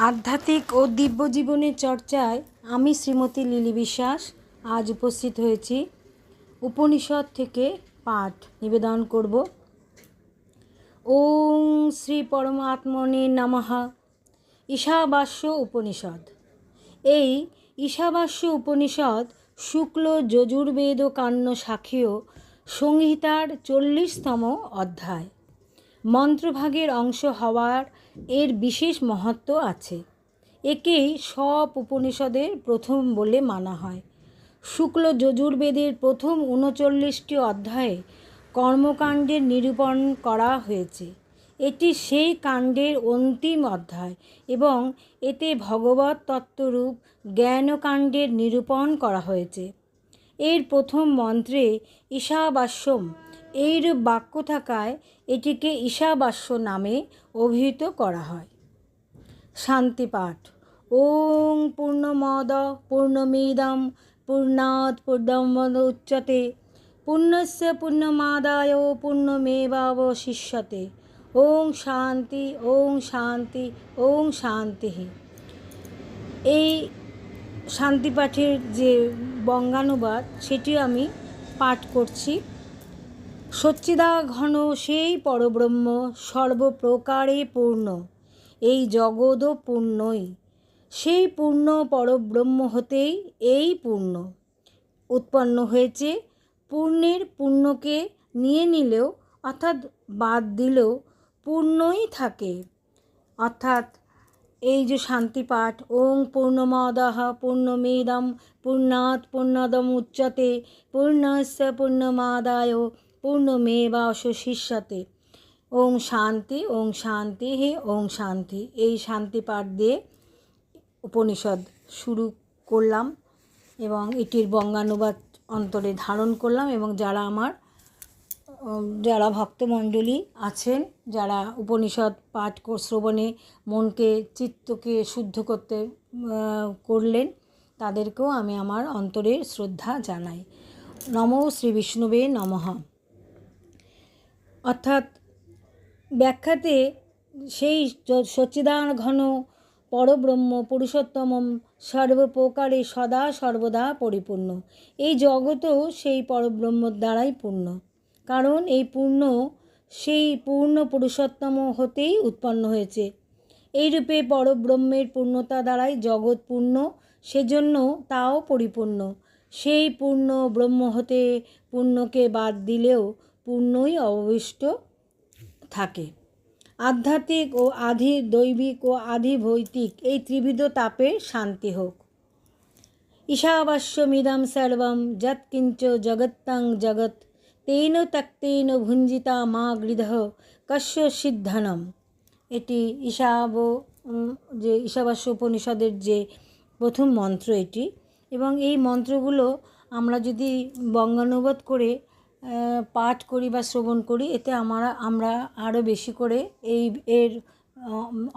আধ্যাত্মিক ও দিব্য জীবনের চর্চায় আমি শ্রীমতী লিলি বিশ্বাস আজ উপস্থিত হয়েছি। উপনিষদ থেকে পাঠ নিবেদন করব। ওং শ্রী পরমাত্মনে নমঃ। ঈশাবাস্য উপনিষদ। এই ঈশাবাস্য উপনিষদ শুক্ল যজুর্বেদ কান্য শাখীয় সংহিতার 40তম অধ্যায়। মন্ত্রভাগের অংশ হওয়ার এর বিশেষ মহত্ব আছে। একেই সব উপনিষদের প্রথম বলে মানা হয়। শুক্ল যজুর্বেদের প্রথম 39টি অধ্যায়ে কর্মকাণ্ডের নিরূপণ করা হয়েছে। এটি সেই কাণ্ডের অন্তিম অধ্যায় এবং এতে ভগবৎ তত্ত্বরূপ জ্ঞানকাণ্ডের নিরূপণ করা হয়েছে। এর প্রথম মন্ত্রে ঈশাবাস্যম এইরূপ বাক্য থাকায় এটিকে ঈশাবাস্য নামে অভিহিত করা হয়। শান্তিপাঠ। ওং পূর্ণমদ পূর্ণমিদং পূর্ণাৎ পূর্ণমুদচ্যতে পূর্ণস্য পূর্ণমাদায় পূর্ণমেবাবশিষ্যতে। ওং শান্তি ওং শান্তি ওং শান্তি। এই শান্তিপাঠের যে বঙ্গানুবাদ সেটি আমি পাঠ করছি। সচ্চিদাঘন সেই পরব্রহ্ম সর্বপ্রকারে পূর্ণ, এই জগৎও পূর্ণই। সেই পূর্ণ পরব্রহ্ম হতেই এই পূর্ণ উৎপন্ন হয়েছে। পূর্ণের পূর্ণকে নিয়ে নিলেও অর্থাৎ বাদ দিলেও পূর্ণই থাকে। অর্থাৎ এই যে শান্তিপাঠ, ওং পূর্ণমদঃ পূর্ণমিদং পূর্ণাৎ পূর্ণমুদচ্যতে পূর্ণস্য পূর্ণমাদায় পূর্ণমেবাবশিষ্যতে। ওং শান্তি ওং শান্তি ওং শান্তি। এই শান্তিপাঠ দিয়ে উপনিষদ শুরু করলাম এবং এটির বঙ্গানুবাদ অন্তরে ধারণ করলাম। এবং যারা ভক্তমণ্ডলী আছেন, যারা উপনিষদ পাঠ শ্রবণে মনকে চিত্তকে শুদ্ধ করলেন, তাদেরকেও আমি আমার অন্তরের শ্রদ্ধা জানাই। নমো শ্রী বিষ্ণুবে নমঃ। অর্থাৎ ব্যাখ্যাতে সেই সচ্চিদাঘন পরব্রহ্ম পুরুষোত্তমম সর্বপ্রকারে সদা সর্বদা পরিপূর্ণ। এই জগৎও সেই পরব্রহ্মর দ্বারাই পূর্ণ, কারণ এই পূর্ণ সেই পূর্ণ পুরুষোত্তম হতেই উৎপন্ন হয়েছে। এইরূপে পরব্রহ্মের পূর্ণতা দ্বারাই জগৎ পূর্ণ, সেজন্য তাও পরিপূর্ণ। সেই পূর্ণ ব্রহ্ম হতে পূর্ণকে বাদ দিলেও পূর্ণই অবশিষ্ট থাকে। আধ্যাত্মিক ও আধি দৈবিক ও আধি ভৌতিক এই ত্রিবিধ তাপের শান্তি হোক। ঈশাবাস্যমিদং সর্বং যৎকিঞ্চ জগত্যাং জগৎ তেন ত্যক্তেন ভুঞ্জিতা মা গৃধঃ কস্য সিদ্ধনম। এটি ঈশাবাস্য উপনিষদের যে প্রথম মন্ত্র এটি। এবং এই মন্ত্রগুলো আমরা যদি বঙ্গানুবাদ করে পাঠ করি বা শ্রবণ করি, এতে আমরা আরও বেশি করে এর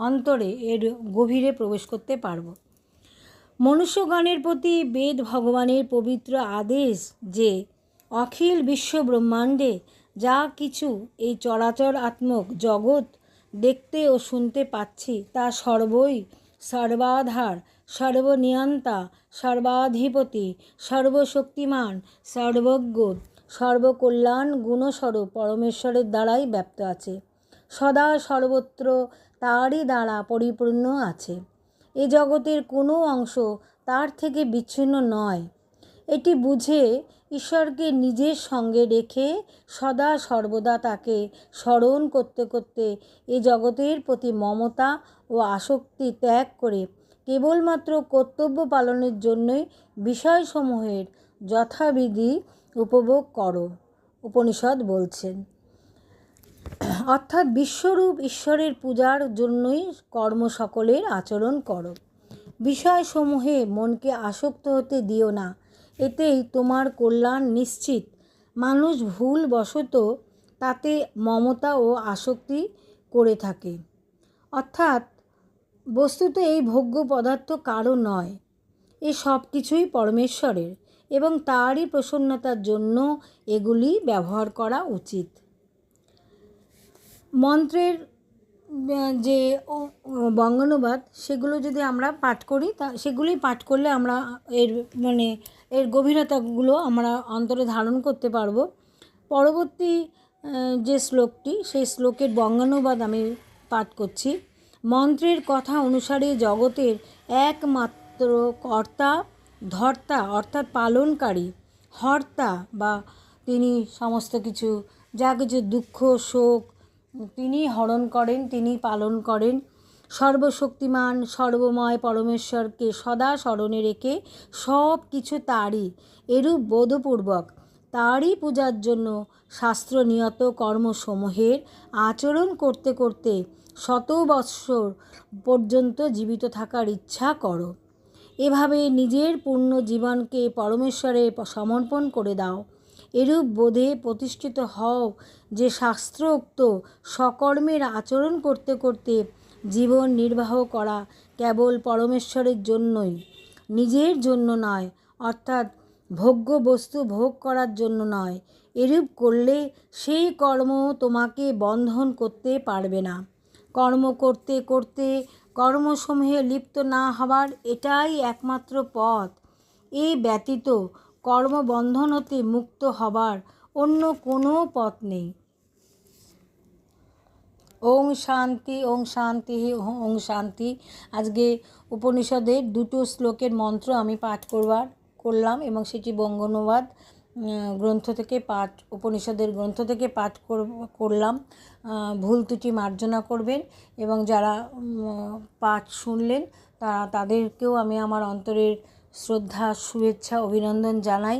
অন্তরে এর গভীরে প্রবেশ করতে পারব। মনুষ্যগণের প্রতি বেদ ভগবানের পবিত্র আদেশ যে অখিল বিশ্ব ব্রহ্মাণ্ডে যা কিছু এই চরাচর আত্মক জগৎ দেখতে ও শুনতে পাচ্ছি তা সর্বই সর্বাধার, সর্বনিয়ন্তা, সর্বাধিপতি, সর্বশক্তিমান, সর্বজ্ঞ, সর্বকল্যাণ গুণস্বরূপ পরমেশ্বরের দ্বারাই ব্যপ্ত আছে। সদা সর্বত্র তারই দ্বারা পরিপূর্ণ আছে। এ জগতের কোনো অংশ তার থেকে বিচ্ছিন্ন নয়। এটি বুঝে ঈশ্বরকে নিজের সঙ্গে রেখে সদা সর্বদা তাকে স্মরণ করতে করতে এ জগতের প্রতি মমতা ও আসক্তি ত্যাগ করে কেবলমাত্র কর্তব্য পালনের জন্যই বিষয়সমূহের যথাবিধি উপভোগ করো, উপনিষদ বলছেন। অর্থাৎ বিশ্বরূপ ঈশ্বরের পূজার জন্যই কর্ম সকলের আচরণ করো। বিষয়সমূহে মনকে আসক্ত হতে দিও না, এতেই তোমার কল্যাণ নিশ্চিত। মানুষ ভুলবশত তাতে মমতা ও আসক্তি করে থাকে। অর্থাৎ বস্তুত এই ভোগ্য পদার্থ কারো নয়, এ সব কিছুই পরমেশ্বরের এবং তারই প্রসন্নতার জন্য এগুলি ব্যবহার করা উচিত। মন্ত্রের যে বঙ্গানুবাদ সেগুলো যদি আমরা পাঠ করি সেগুলোই পাঠ করলে আমরা এর মানে এর গভীরতাগুলো আমরা অন্তরে ধারণ করতে পারবো। পরবর্তী যে শ্লোকটি সেই শ্লোকের বঙ্গানুবাদ আমি পাঠ করছি। মন্ত্রের কথা অনুসারে জগতের একমাত্র কর্তা ধর্তা অর্থাৎ পালনকারী, হর্তা বা তিনি সমস্ত কিছু যা কিছু দুঃখ শোক তিনি হরণ করেন, তিনি পালন করেন। সর্বশক্তিমান সর্বময় পরমেশ্বরকে সদা স্মরণে রেখে সব কিছু তারই এরূপ বোধপূর্বক তারই পূজার জন্য শাস্ত্রনিয়ত কর্মসমূহের আচরণ করতে করতে শত বৎসর পর্যন্ত জীবিত থাকার ইচ্ছা করো। এভাবে নিজের পূর্ণ জীবনকে পরমেশ্বরে সমর্পণ করে দাও। এরূপ বোধে প্রতিষ্ঠিত হও যে শাস্ত্রোক্ত সকর্মের আচরণ করতে করতে জীবন নির্বাহ করা কেবল পরমেশ্বরের জন্যই, নিজের জন্য নয়, অর্থাৎ ভোগ্য বস্তু ভোগ করার জন্য নয়। এরূপ করলে সেই কর্ম তোমাকে বন্ধন করতে পারবে না। কর্ম করতে করতে কর্মসমূহে লিপ্ত না হবার এটাই একমাত্র পথ। এই ব্যতীত কর্মবন্ধন হতে মুক্ত হবার অন্য কোনো পথ নেই। ওং শান্তি, ওং শান্তি, ওং শান্তি। আজকে উপনিষদের দুটো শ্লোকের মন্ত্র আমি পাঠ করলাম এবং সেটি বঙ্গানুবাদ গ্রন্থ থেকে উপনিষদের গ্রন্থ থেকে পাঠ করলাম। ভুল ত্রুটি মার্জনা করবেন এবং যারা পাঠ শুনলেন তাদেরকেও আমি আমার অন্তরের শ্রদ্ধা, শুভেচ্ছা, অভিনন্দন জানাই।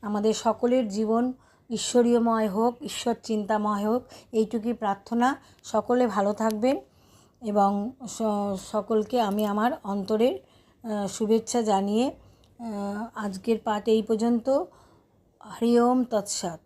আমাদের সকলের জীবন ঈশ্বরীয়ময় হোক, ঈশ্বর চিন্তাময় হোক, এইটুকুই প্রার্থনা। সকলে ভালো থাকবেন এবং সকলকে আমি আমার অন্তরের শুভেচ্ছা জানিয়ে আজকের পাঠ এই পর্যন্ত। হরি ওম তৎসৎ।